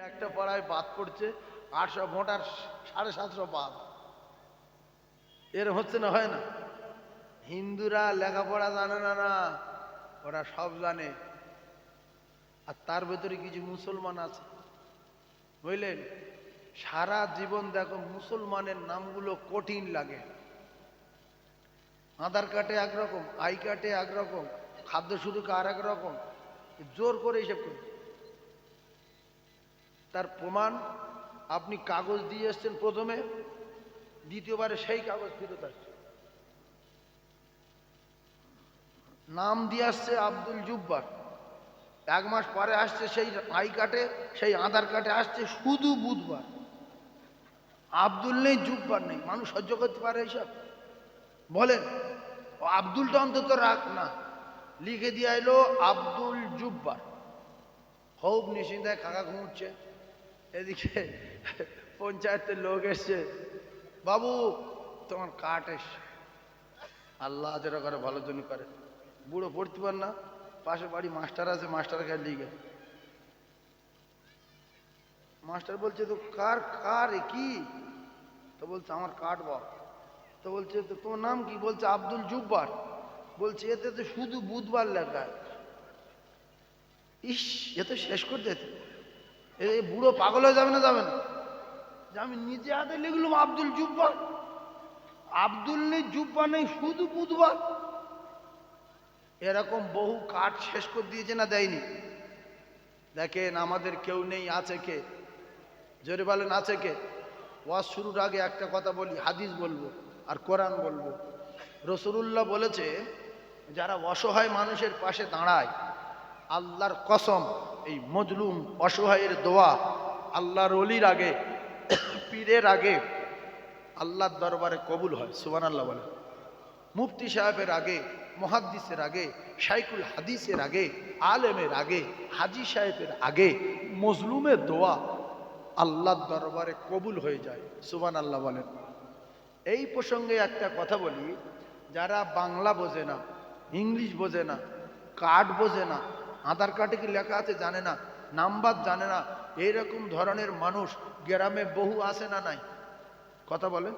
একটা পাড়ায় বাদ পড়ছে 800 ভোটার 750 বাদ। এর হচ্ছে না, হয় না? হিন্দুরা লেখাপড়া জানে না, না ওরা সব জানে। আর তার ভেতরে কিছু মুসলমান আছে, বুঝলেন? সারা জীবন দেখো মুসলমানের নামগুলো কঠিন লাগে। আধার কার্ডে একরকম, আই কার্ডে একরকম, খাদ্য শুধুকে আর এক রকম, জোর করে হিসেব করে। তার প্রমাণ আপনি কাগজ দিয়ে এসছেন প্রথমে, দ্বিতীয়বারে সেই কাগজ ফেরত আসছে। নাম দিয়ে আসছে আব্দুল জুব্বার, 1 মাস পরে আসছে সেই আই কার্ডে, সেই আধার কার্ডে আসছে শুধু বুধবার। আব্দুল নেই, জুব্বার নেই। মানুষ সহ্য করতে পারে এইসব? বলেন, ও আব্দুলটা অন্তত রাখ না, লিখে দিয়ে এলো আব্দুল জুব্বার। খুব নিশ্চিন্তায় কাকা ঘুমুচ্ছে। এদিকে পঞ্চায়েতের লোক এসছে, বাবু তোমার কাঠ এসছে। আল্লাহ যেটা করে ভালোর জন্য করে। বুড়ো পড়তে পার না, পাশে বাড়ি মাস্টার আছে, মাস্টার কাছে লিখে। মাস্টার বলছে তো কার কার কি? তো বলছে আমার কাঠ বাবা। তো বলছে তো তোমার নাম কি? বলছে আব্দুল জুব্বার। বলছে এতে তো শুধু বুধবার লেখা। ইস, এ তো শেষ করে দিতে। এই বুড়ো পাগল হয়ে যাবে না, যাবে না? যে আমি নিজে হাতে লিখলাম আব্দুল জুব্বার, আব্দুল নেই, জুব্বার নেই, শুধু বুধবার। এরকম বহু কাঠ শেষ করে দিয়েছে না, দেয়নি? দেখেন আমাদের কেউ নেই, আছে কে? জোরে বলেন, আছে কে? ওয়াজ শুরুর আগে একটা কথা বলি, হাদিস বলবো আর কোরআন বলবো। রাসূলুল্লাহ বলেছে, যারা অসহায় মানুষের পাশে দাঁড়ায়, আল্লাহর কসম, এই মজলুম অসহায়ের দোয়া আল্লাহর ওলির আগে, পীরের আগে আল্লাহর দরবারে কবুল হয়। সুবহানাল্লাহ বলে। মুফতি সাহেবের আগে, মুহাদ্দিসের আগে, শাইখুল হাদিসের আগে, আলেমের আগে, হাজি সাহেবের আগে মজলুমের দোয়া আল্লাহর দরবারে কবুল হয়ে যায়। সুবহানাল্লাহ বলেন। এই প্রসঙ্গে একটা কথা বলি, যারা বাংলা বোঝে না, ইংলিশ বোঝে না, কার্ড বোঝে না, আধার কার্ডে কি লেখা আছে জানে না, নাম্বার জানে না, এইরকম ধরনের মানুষ গ্রামে বহু আছে না নাই? কথা বলেন।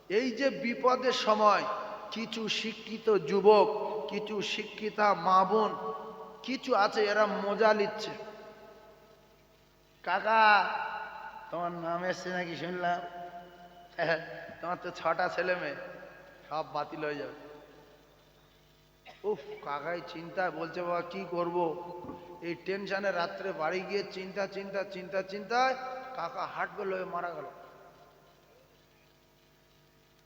এই যে বিপদের সময় কিছু শিক্ষিত যুবক, কিছু শিক্ষিতা মা বোন, কিছু আছে এরা মজা নিচ্ছে। কাকা তোমার নাম এসছে নাকি শুনলাম, তোমার তো 6টা ছেলে মেয়ে, সব বাতিল হয়ে যাবে। উফ, কাকাই চিন্তা, বলছে বাবা কি করব, এই টেনশনে রাত্রে বাড়ি গিয়ে চিন্তা চিন্তা চিন্তা চিন্তায় কাকা হার্ট ফেল হয়ে মারা গেল।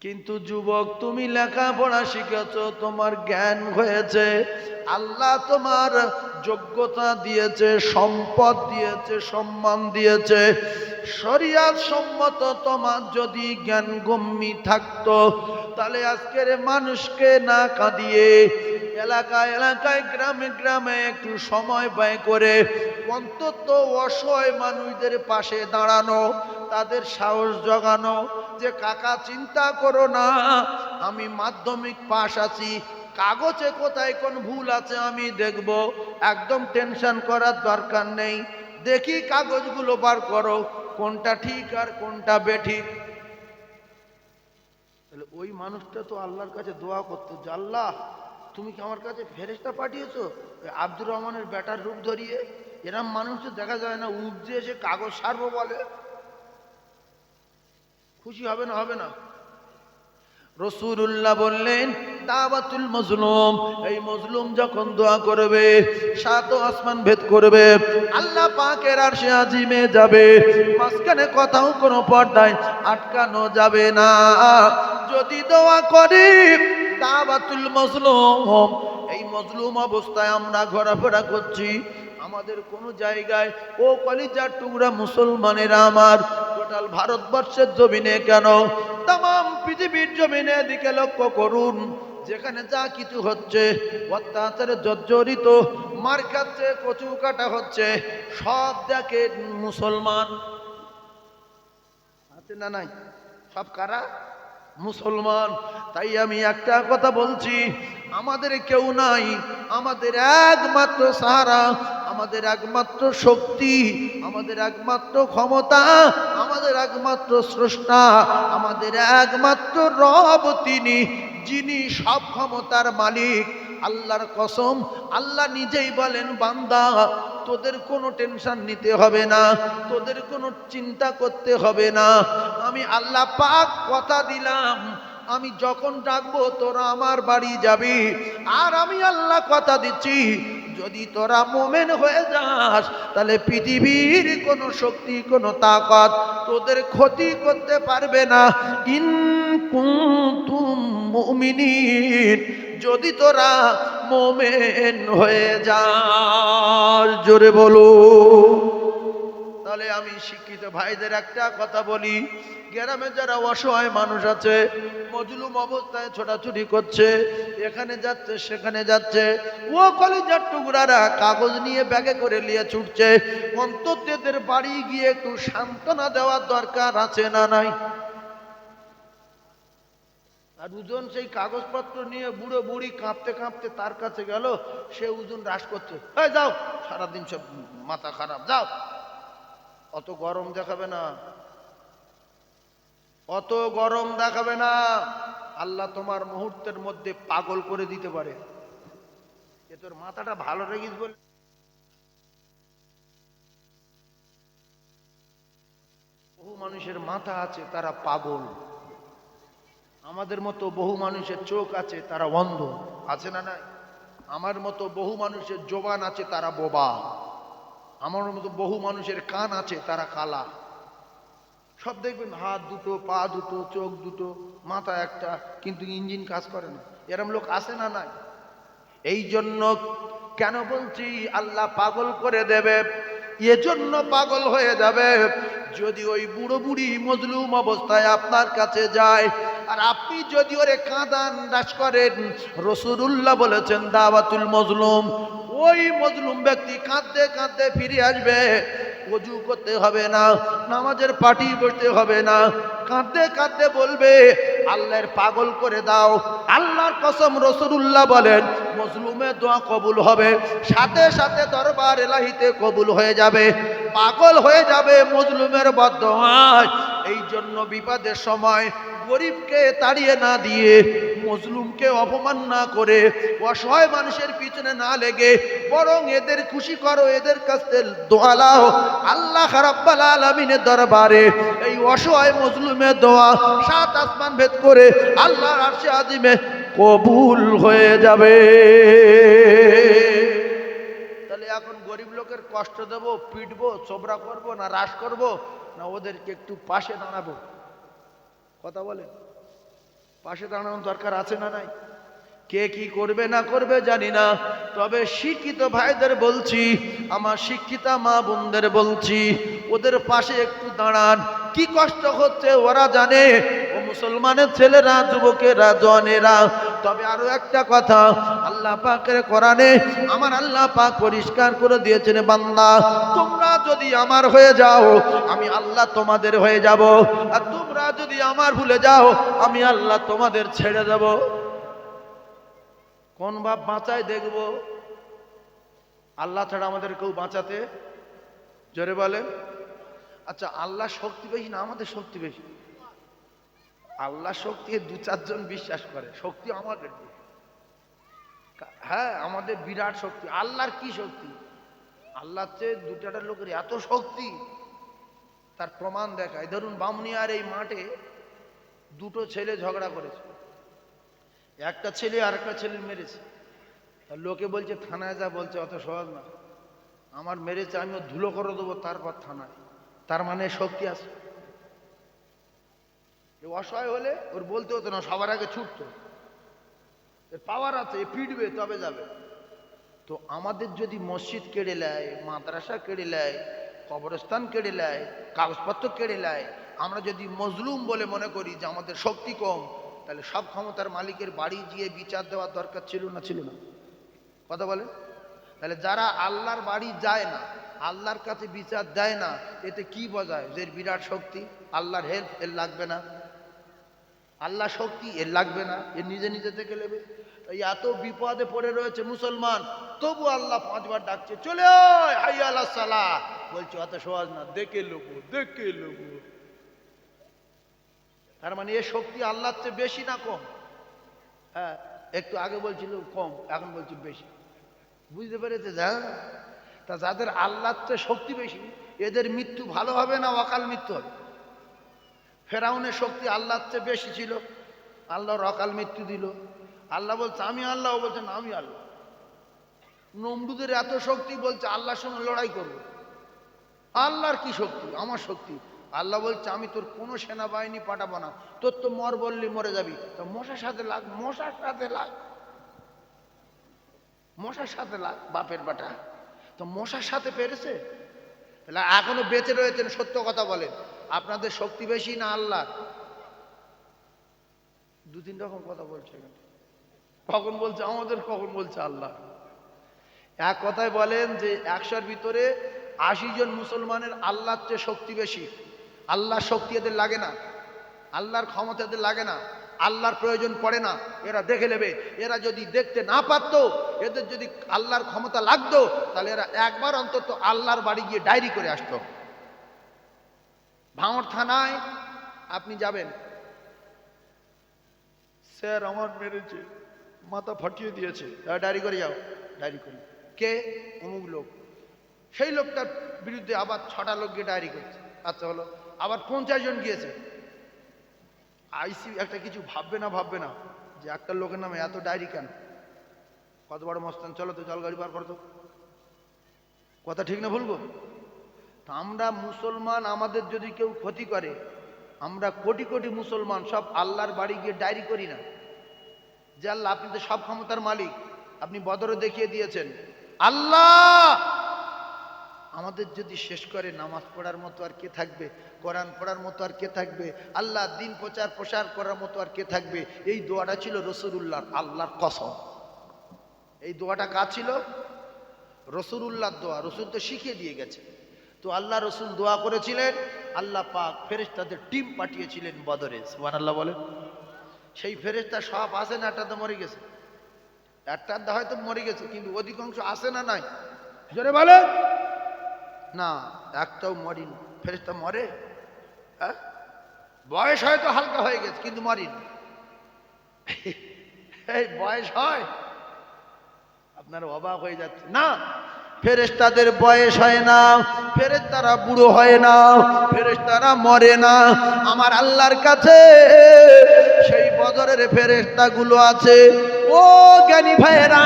কিন্তু যুবক, তুমি লেখাপড়া শিখেছো, তোমার জ্ঞান হয়েছে, আল্লাহ তোমার যোগ্যতা দিয়েছে, সম্পদ দিয়েছে, সম্মান দিয়েছে, শরিয়াত সম্মত তোমার যদি জ্ঞান গম্যি থাকতো, তাহলে আজকের মানুষকে না কাঁদিয়ে এলাকায় এলাকায়, গ্রামে গ্রামে একটু সময় ব্যয় করে অন্তত অসহায় মানুষদের পাশে দাঁড়ানো, তাদের সাহস জগানো যে কাকা চিন্তা করো না, আমি মাধ্যমিক পাশ আছি, কাগজে কোথায় কোন ভুল আছে আমি দেখব, একদম টেনশন করার দরকার নেই, দেখি কাগজগুলো বার করো, কোনটা ঠিক আর কোনটা বেঠিক। তাহলে ওই মানুষটা তো আল্লাহর কাছে দোয়া করতো যে আল্লাহ তুমি কি আমার কাছে ফেরেশতা পাঠিয়েছো আব্দুর রহমানের বেটার রূপ ধরিয়ে? এরম মানুষ তো দেখা যায় না, উঠ দিয়ে এসে কাগজ সারবো বলে। খুশি হবে না, হবে না? রাসূলুল্লাহ বললেন দাওয়াতুল মাজলুম, এই মাজলুম যখন দোয়া করবে 7 আসমান ভেদ করবে, আল্লাহ পাকের আরশে আজিমে যাবে, মাঝখানে কোথাও কোনো পর্দায় আটকানো যাবে না। যদি দোয়া করি দাওয়াতুল মাজলুম, এই মাজলুম অবস্থায় আমরা ঘোরাফেরা করছি, আমাদের কোনো জায়গায়, ও কলিজার টুকরা মুসলমানেরা আমার, টোটাল ভারতবর্ষের জমিনে কেন তাম পৃথিবীর জমিনে দিকে লক্ষ্য করুন, যেখানে যা কিছু হচ্ছে, অত্যাচারে জর্জরিত, মার খাচ্ছে, কচু কাটা হচ্ছে, সব দেখে মুসলমান আছে না নাই? সব কারা? মুসলমান। তাই আমি একটা কথা বলছি, আমাদের কেউ নাই, আমাদের একমাত্র সাহারা আমাদের একমাত্র শক্তি, আমাদের একমাত্র ক্ষমতা, আমাদের একমাত্র স্রষ্টা, আমাদের একমাত্র রব তিনি, যিনি সব ক্ষমতার মালিক। আল্লাহর কসম, আল্লাহ নিজেই বলেন, বান্দা তোদের কোনো টেনশন নিতে হবে না, তোদের কোনো চিন্তা করতে হবে না। আমি আল্লাহ পাক কথা দিলাম, আমি যখন ডাকবো তোরা আমার বাড়ি যাবি। আর আমি আল্লাহ কথা দিচ্ছি, যদি তোরা মোমেন হয়ে যাস তাহলে পৃথিবীর কোনো শক্তি, কোনো তাকত তোদের ক্ষতি করতে পারবে না। ইন কুনতুম মুমিনিন, যদি তোরা মোমেন হয়ে যাস। জোরে বলো। তাহলে আমি শিক্ষিত ভাইদের একটা কথা বলি, গ্রামে যারা অসহায় মানুষ আছে, মজলুম অবস্থায় ছোটাছুটি করছে, এখানে যাচ্ছে সেখানে যাচ্ছে, ও কলিজার টুকরারা কাগজ নিয়ে ব্যাগে করে নিয়ে ছুটছে, অন্তত এদের বাড়ি গিয়ে একটু সান্ত্বনা দেওয়ার দরকার আছে না নাই? আর দুজন সেই কাগজপত্র নিয়ে বুড়ো বুড়ি কাঁপতে কাঁপতে তার কাছে গেল, সে ওজন হ্রাস করছে, এই যাও, সারাদিন সব মাথা খারাপ, যাও। অত গরম দেখাবে না, অত গরম দেখাবে না। আল্লাহ তোমার মুহূর্তের মধ্যে পাগল করে দিতে পারে। এ তোর মাথাটা ভালো রেখেছিস বলে। বহু মানুষের মাথা আছে, তারা পাগল। আমাদের মতো বহু মানুষের চোখ আছে, তারা অন্ধ। আছে না নাই? আমার মতো বহু মানুষের জবান আছে, তারা বোবা। আমার মতো বহু মানুষের কান আছে, তারা কালা। সব দেখবেন হাত দুটো, পা দুটো, চোখ দুটো, মাথা একটা, কিন্তু ইঞ্জিন কাজ করে না। এরম লোক আছে না নাই? এই জন্য কেন বলছি আল্লাহ পাগল করে দেবে, এজন্য পাগল হয়ে যাবে যদি ওই বুড়ো বুড়ি মজলুম অবস্থায় আপনার কাছে যায়, আর আপনি যদি ওরে কাঁদান দাস করেন। রাসূলুল্লাহ বলেছেন, দাওয়াতুল মজলুম, ওই মজলুম ব্যক্তি কাঁদতে কাঁদতে ফিরে আসবে। ওযু করতে হবে না, নামাজের পাটি বসতে হবে না, কাঁদতে কাঁদতে বলবে, আল্লাহর পাগল করে দাও। আল্লাহর কসম, রাসূলুল্লাহ বলেন, মজলুমের দোয়া কবুল হবে, সাথে সাথে দরবার এলাহিতে কবুল হয়ে যাবে। পাগল হয়ে যাবে মজলুমের বদদোয়ায়। এই জন্য বিপদের সময় গরিবকে তাড়িয়ে না দিয়ে, মজলুমকে অপমান না করে, অসহায় মানুষের পিছনে না লেগে, বরং এদের খুশি করো, এদের কাছে দোয়া লাও। আল্লাহ রাব্বুল আলামিনের দরবারে এই অসহায় মজলুমের দোয়া 7 আসমান ভেদ করে আল্লাহর আরশে আজিমে কবুল হয়ে যাবে। তাহলে এখন গরিব লোকের কষ্ট দেব, পিটবো, চোবরা করব, না রাশ করব, না ওদেরকে একটু পাশে দাঁড়াবো? কথা বলে, পাশে দাঁড়ানোর দরকার আছে না নাই? কে কি করবে না করবে জানি না, তবে শিক্ষিত ভাইদের বলছি, আমার শিক্ষিতা মা বোনদের বলছি, ওদের পাশে একটু দাঁড়ান। কি কষ্ট হচ্ছে ওরা জানে, ও মুসলমানের ছেলেরা, যুবকেরা, জওয়ানেরা। তবে আরো একটা কথা, আল্লাহ পাকের কোরআনে আমার আল্লাহ পাক পরিষ্কার করে দিয়েছেন, বান্দা তোমরা যদি আমার হয়ে যাও, আমি আল্লাহ তোমাদের হয়ে যাব, আর তোমরা যদি আমার ভুলে যাও, আমি আল্লাহ তোমাদের ছেড়ে দেব। কোন বাপ বাঁচায় দেখবো? আল্লাহ ছাড়া আমাদের কেউ বাঁচাতে? জোরে বলেন। আচ্ছা, আল্লাহ শক্তি বেশি না আমাদের শক্তি বেশি? আল্লাহ শক্তি 2-4 জন বিশ্বাস করে, শক্তি আমাদের। হ্যাঁ, আমাদের বিরাট শক্তি। আল্লাহর কি শক্তি? আল্লাহর চেয়ে 2-4 লোকের এত শক্তি, তার প্রমাণ দেখায়। ধরুন, বামুনিয়ার এই মাঠে 2টো ছেলে ঝগড়া করেছে, একটা ছেলে আর একটা ছেলে মেরেছে। লোকে বলছে থানায় যা, বলছে অত সহজ না, আমার মেরেছে, আমি ওর ধুলো করে দেবো, তারপর থানায়। তার মানে শক্তি আছে। অসহায় হলে ওর বলতে হতো না, সবার আগে ছুটতো, এর পাওয়ার আছে, পিটবে তবে যাবে। তো আমাদের যদি মসজিদ কেড়ে নেয়, মাদ্রাসা কেড়ে নেয়, কবরস্থান কেড়ে নেয়, কাগজপত্র কেড়ে নেয়, আমরা যদি মজলুম বলে মনে করি যে আমাদের শক্তি কম, তাহলে সব ক্ষমতার মালিকের বাড়ি গিয়ে বিচার দেওয়ার দরকার ছিল না? ছিল না? কথা বলে। তাহলে যারা আল্লাহর বাড়ি যায় না, আল্লাহর কাছে বিচার দেয় না, এতে কি বোঝায়? যে বিরাট শক্তি, আল্লাহর হেল্প এর লাগবে না, আল্লাহ শক্তি এর লাগবে না, এর নিজে নিজে থেকে নেবে। এই এত বিপদে পড়ে রয়েছে মুসলমান, তবু আল্লাহ 5 বার ডাকছে, চলে আয় হাইয়া আলাস সালাহ। বলছে অত সহজ না, দেখে লোবো দেখে লোবো। তার মানে এ শক্তি আল্লাহর চেয়ে বেশি না কম? হ্যাঁ, একটু আগে বলছিল কম, এখন বলছি বেশি। বুঝতে পেরেছে? যা তা যাদের আল্লাহর চেয়ে শক্তি বেশি, এদের মৃত্যু ভালো হবে না অকাল মৃত্যু হবে? ফেরাউনের শক্তি আল্লাহর চেয়ে বেশি ছিল, আল্লাহর অকাল মৃত্যু দিল। আল্লাহ বলছে আমি আল্লাহ, ও বলছে না আমি আল্লাহ। নমরুদের এত শক্তি, বলছে আল্লাহর সঙ্গে লড়াই করবো। আল্লাহর কি শক্তি? আমার শক্তি। আল্লাহ বলছে আমি তোর কোনো সেনাবাহিনী পাঠাবো না, তোর তো মর বললি মরে যাবি, তো মশার সাথে লাগ, মশার সাথে লাগ, মশার সাথে লাগ বাপের বাটা। তো মশার সাথে পেরেছে? তাহলে এখনো বেঁচে রয়েছেন, সত্য কথা বলেন, আপনাদের শক্তি বেশি না আল্লাহ? 2-3 রকম কথা বলছে, কখন বলছে আমাদের, কখন বলছে আল্লাহ। এক কথায় বলেন যে 100-র ভিতরে 80 জন মুসলমানের আল্লাহর চেয়ে শক্তি বেশি। আল্লাহর শক্তি এদের লাগে না, আল্লাহর ক্ষমতা এদের লাগে না, আল্লাহর প্রয়োজন পড়ে না। এরা দেখে নেবে। এরা যদি দেখতে না পারত, এদের যদি আল্লাহর ক্ষমতা লাগতো, তাহলে এরা একবার অন্তত আল্লাহর বাড়ি গিয়ে ডায়েরি করে আসতো। ভাঙড় থানায় আপনি যাবেন, স্যার আমার মেরেছে, মাথা ফাটিয়ে দিয়েছে, ডায়েরি করে যাও। ডায়েরি করি, কে? অমুক লোক। সেই লোকটার বিরুদ্ধে আবার 6টা লোক গিয়ে ডায়েরি করছে। আচ্ছা হলো, আবার 50 জন গিয়েছে। আইসি একটা কিছু ভাববে না, ভাববে না যে একটা লোকের নামে এত ডায়েরি কেন? কত বড় মস্তান, চলো তো জল গাড়ি বার করতো। কথা ঠিক না ভুলবো? তা আমরা মুসলমান, আমাদের যদি কেউ ক্ষতি করে, আমরা কোটি কোটি মুসলমান সব আল্লাহর বাড়ি গিয়ে ডায়েরি করি না যে আল্লাহ আপনি তো সব ক্ষমতার মালিক, আপনি বদরে দেখিয়ে দিয়েছেন, আল্লাহ আমাদের যদি শেষ করে, নামাজ পড়ার মতো আর কে থাকবে? কোরআন পড়ার মতো আর কে থাকবে? আল্লাহ দিন প্রচার করার মতো আর কে থাকবে? এই দোয়াটা ছিল রাসূলুল্লাহ, আল্লাহর কসম। এই দোয়াটা কার ছিল? রাসূলুল্লাহর দোয়া। রাসূল তো শিখিয়ে দিয়ে গেছে। তো আল্লাহ রাসূল দোয়া করেছিলেন, আল্লাহ পাক ফেরেশতাদের টিম পাঠিয়েছিলেন বদরে। সুবহানাল্লাহ বলেন। সেই ফেরেশতা সব আসে না, একটা তো মরে গেছে, একটা হয়তো মরে গেছে, কিন্তু অধিকাংশ আসে না নাই? জোরে বলেন না, একটাও মরিনি। ফেরেশতা মরে? হ্যাঁ, বয়স হয়তো হালকা হয়ে গেছে, কিন্তু মরিনি। এই বয়স হয়, আপনারা অবাক হয়ে যাচ্ছে না। ফেরেশতাদের বয়স হয় না, ফেরেশতারা বুড়ো হয় না, ফেরেশতারা মরে না। আমার আল্লাহর কাছে সেই বদরের ফেরেশতাগুলো আছে। ও জ্ঞানী ভাইয়েরা,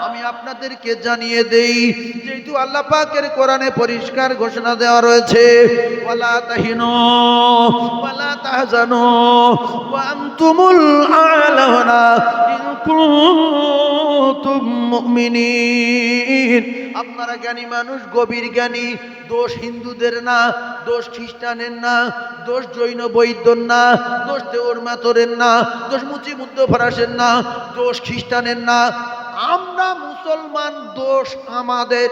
আমি আপনাদেরকে জানিয়ে দেই, যেহেতু আল্লাহ পাকের কোরআনে পরিষ্কার ঘোষণা দেওয়া রয়েছে, ওয়ালা তাহিনু ওয়ালা তাহজানু ওয়া আনতুমুল আ'লাউনা ইন কুনতুম মুমিনিন। আপনারা জ্ঞানী মানুষ, গভীর জ্ঞানী। দোষ হিন্দুদের না, দোষ খ্রিস্টানের না, দোষ জৈন বৈদ্যর না, দোষ দেওর মাতরের না, দোষ মুচিমুদ্দ ফরাসের না, দোষ খ্রিস্টানের না, আমরা মুসলমান, দোষ আমাদের।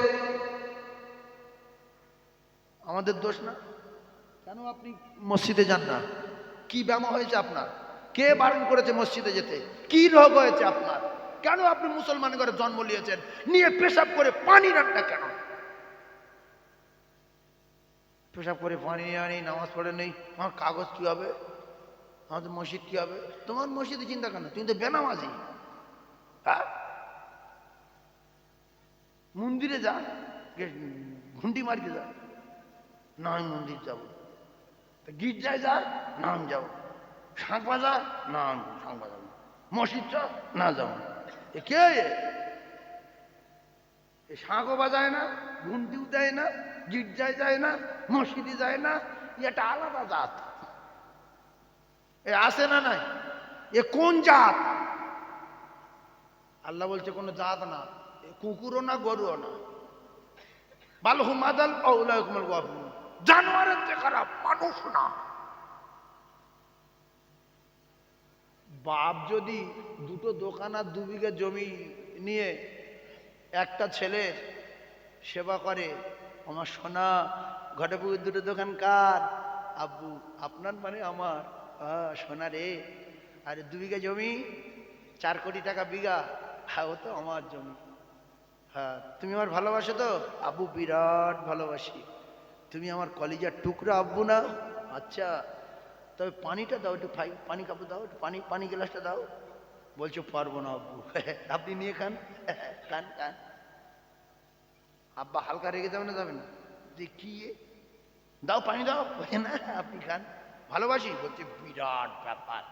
আমাদের দোষ না? কেন আপনি মসজিদে যান না? কি ব্যামো হয়েছে আপনার? কে বারণ করেছে মসজিদে যেতে? কি রোগ হয়েছে আপনার? কেন আপনি মুসলমান ঘরে জন্ম নিয়েছেন, নিয়ে পেশাব করে পানি রাখটা কেন? পেশাব করে পানি আনি, নামাজ পড়ে নেই, আমার কাগজ কি হবে, আমাদের মসজিদ কি হবে? তোমার মসজিদে চিন্তা কেন? তুমি তো বেনামাজি। হ্যাঁ, মন্দিরে যা, ঘুন্টি মারিতে যা, না আমি মন্দির যাবো। গির্জায় যা, না আমি যাবো। শাঁখ বাজা, না আমি শাঁখ বাজাবো। মসজিদ চ, না যাবো। এ কে? এ শাঁখও বাজায় না, ঘুন্টিও দেয় না, গির্জায় যায় না, মসজিদে যায় না, এটা আলাদা জাত। এ আসে না নাই? এ কোন জাত? আল্লাহ বলছে কোনো জাত না, এ কুকুরও না, গরুও না। বালহুম আদাল আউলাইকুমুল গাফিলুন, জানোয়ারের চেয়ে খারাপ, মানুষ না। বাপ যদি 2টো দোকান আর 2 বিঘা জমি নিয়ে একটা ছেলের সেবা করে, আমার সোনা ঘটে পুকুর 2টো দোকান কার? আব্বু। আপনার মানে আমার? সোনা রে। আরে 2 বিঘা জমি 4 কোটি টাকা বিঘা, হ্যাঁ ও তো আমার জমি। হ্যাঁ তুমি আমার ভালোবাসো তো? আব্বু বিরাট ভালোবাসি। তুমি আমার কলিজার টুকরা আব্বু না? আচ্ছা তবে পানিটা দাও, একটু পানি কাপড় দাও, একটু পানি গ্লাসটা দাও। বলছো পারবো না আব্বু। আপনি নিয়ে খান, খান খান। আব্বা হালকা রেগে যাবে না? যাবে না যে কি দাও পানি দাও, না আপনি খান, ভালোবাসি। বলছে বিরাট ব্যাপার।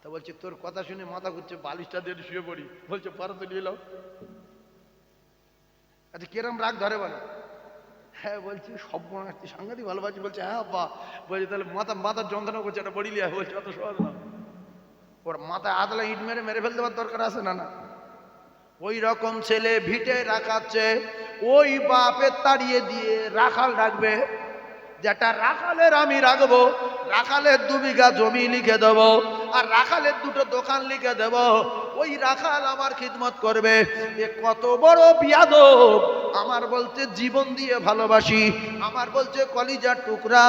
তা বলছে তোর কথা শুনে মাথা ঘুরছে, বালিশটা দিয়ে শুয়ে পড়ি। বলছে পারো তো নিয়ে নাও। আচ্ছা কিরম রাগ ধরে বলো? হ্যাঁ বলছি সব সাংঘাতিক ভালোবাসি। বলছে হ্যাঁ আব্বা। বলছে তাহলে মাথার যন্ত্রণা করছে, একটা বড়ি লিয়া। বলছে অত সহজ না, ওর মাথায় আদলা ইট মেরে ফেলতে দেওয়ার দরকার আছে না? না ওই রকম ছেলে ভিটে রাখাচ্ছে, ওই বাপের তাড়িয়ে দিয়ে রাখাল রাখবে। যেটা রাখালের আমি রাখবো, রাখালের 2 বিঘা জমি লিখে দেবো, আর রাখালের 2টো দোকান লিখে দেব। ওই রাখাল আমার খিদমত করবে। এ কত বড় বিয়াদব! আমার বলতে জীবন দিয়ে ভালোবাসি, আমার বলছে কলিজার টুকরা।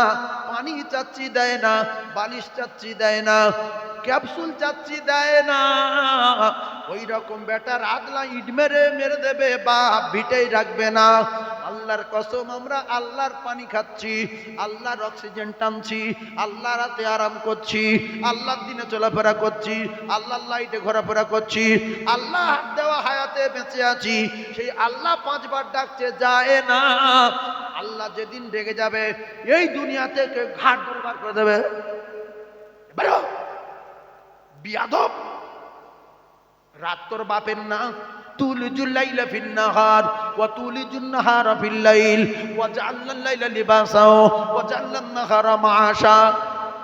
পানি চাচ্ছি দেয় না, বালিশ চাচ্ছি দেয় না, ক্যাপসুল চাচ্ছি দেয় না। ওই রকম বেটার আদলা ইট মেরে দেবে, বাপ ভিটেই রাখবে না। আল্লাহর কসম আমরা আল্লাহর পানি খাচ্ছি, আল্লাহর অক্সিজেন টানছি, আল্লাহ রাতে আরাম করছি, আল্লাহর দিনে চলাফেরা করছি, আল্লাহর লাইটে ঘোরাফেরা করছি, আল্লাহ দেওয়া হায়াতে বেঁচে আছি। সেই আল্লাহ 5 বার ডাকছে, যায় না। আল্লাহ যেদিন রেগে যাবে, এই দুনিয়া থেকে ঘাট ধরে বার করে দেবে। বেরো বিয়াদব! রাত তোর বাপের না। তুলিজুল লাইলা ফিন নাহার ওয়া তুলিজুন নাহারা ফিল লাইল ওয়া জাআলনাল লাইলা লিবাসা ওয়া জাআলনান নাহারা মাআশা।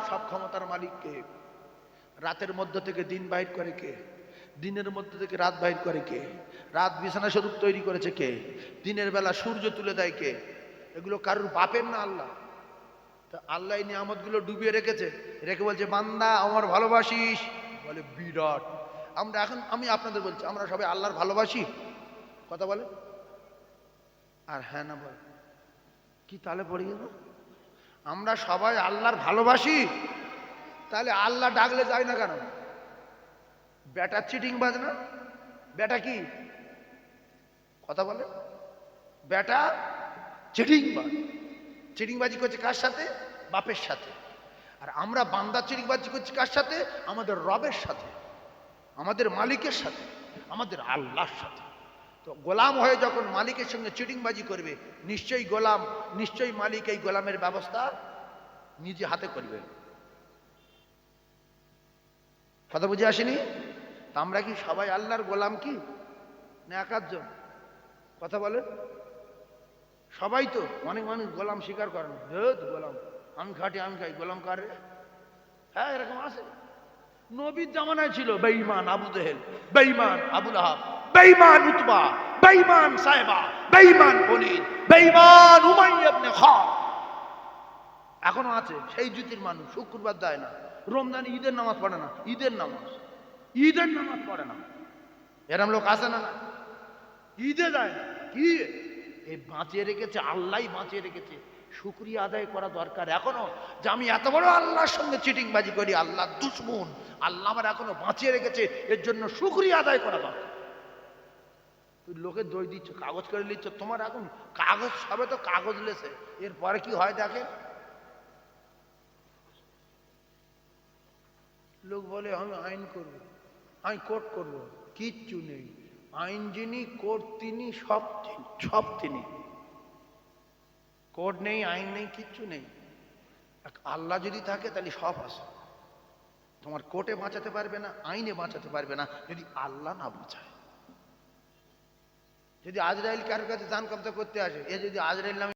সব ক্ষমতার মালিক কে? রাতের মধ্য থেকে দিন বাইর করে কে? দিনের মধ্যে থেকে রাত বাইর করে কে? রাত বিছানা স্বরূপ তৈরি করেছে কে? দিনের বেলা সূর্য তুলে দেয় কে? এগুলো কারুর বাপের না আল্লাহ? তা আল্লাহ এই নিয়ামতগুলো ডুবিয়ে রেখেছে, রেখে বলছে বান্দা আমার ভালোবাসিস। বলে বিরাট। আমরা এখন আমি আপনাদের বলছি, আমরা সবাই আল্লাহর ভালোবাসি? কথা বলে আর হ্যাঁ না বলে কি তাহলে পড়ে গেল? আমরা সবাই আল্লাহর ভালোবাসি, তাহলে আল্লাহ ডাকলে যায় না কেন? বেটা চিটিং বাজ না? বেটা কি কথা বলে? বেটা চিটিংবাজ। চিটিংবাজি করছে কার সাথে? বাপের সাথে। আর আমরা বান্দা চিটিংবাজি করছি কার সাথে? আমাদের রবের সাথে, আমাদের মালিকের সাথে, আমাদের আল্লাহর সাথে। তো গোলাম হয়ে যখন মালিকের সঙ্গে চিটিংবাজি করবে, নিশ্চয়ই গোলাম, নিশ্চয়ই মালিক এই গোলামের ব্যবস্থা নিজে হাতে করবে। কথা বুঝে আসেনি? তা আমরা কি সবাই আল্লাহর গোলাম কি না এক আধজন? কথা বলেন। সবাই তো, অনেক মানুষ গোলাম স্বীকার করেন, গোলাম আমি খাটি আমি খাই, গোলাম কারে? হ্যাঁ এরকম আছে। নবীর জামানায় ছিল বেঈমান আবু জেহেল, বেঈমান আবু লাহাব, বেঈমান উতবা, বেঈমান সাইবা, বেঈমান ওলীদ, বেঈমান উমাইয়া ইবনে খালদ। এখনো আছে সেই জুতির মানুষ। শুক্রবার দেয় না, রমজান ঈদের নামাজ পড়ে না, ঈদের নামাজ পড়ে না। এরম লোক আছে না? ঈদে যায় না। কি এই বাঁচিয়ে রেখেছে, আল্লাহই বাঁচিয়ে রেখেছে। শুকরিয়া আদায় করা দরকার এখনো, যে আমি এত বড় আল্লাহর সঙ্গে চিটিংবাজি করি, আল্লাহ দুশমন, আল্লাহ আমার এখনো বাঁচিয়ে রেখেছে, এর জন্য শুকরিয়া আদায় করা দরকার। তুই লোকে দই দিচ্ছ, কাগজ করে নিচ্ছ, তোমার এখন কাগজ সবে তো কাগজ লেছে, এরপরে কি হয় দেখে। লোক বলে আমি আইন করব, আমি কোর্ট করব, কিচ্ছু নেই। আইন যিনি, কোর্ট তিনি, সব তিনি। কোর্ট নেই, আইন নেই, কিচ্ছু নেই। আল্লাহ যদি থাকে তাহলে সব আছে। তোমার কোর্টে বাঁচাতে পারবে না, আইনে বাঁচাতে পারবে না যদি আল্লাহ না বাঁচায়। যদি আজরাইল কারোর কাছে জান কবজা করতে আসে, এ যদি আজরাইল নামে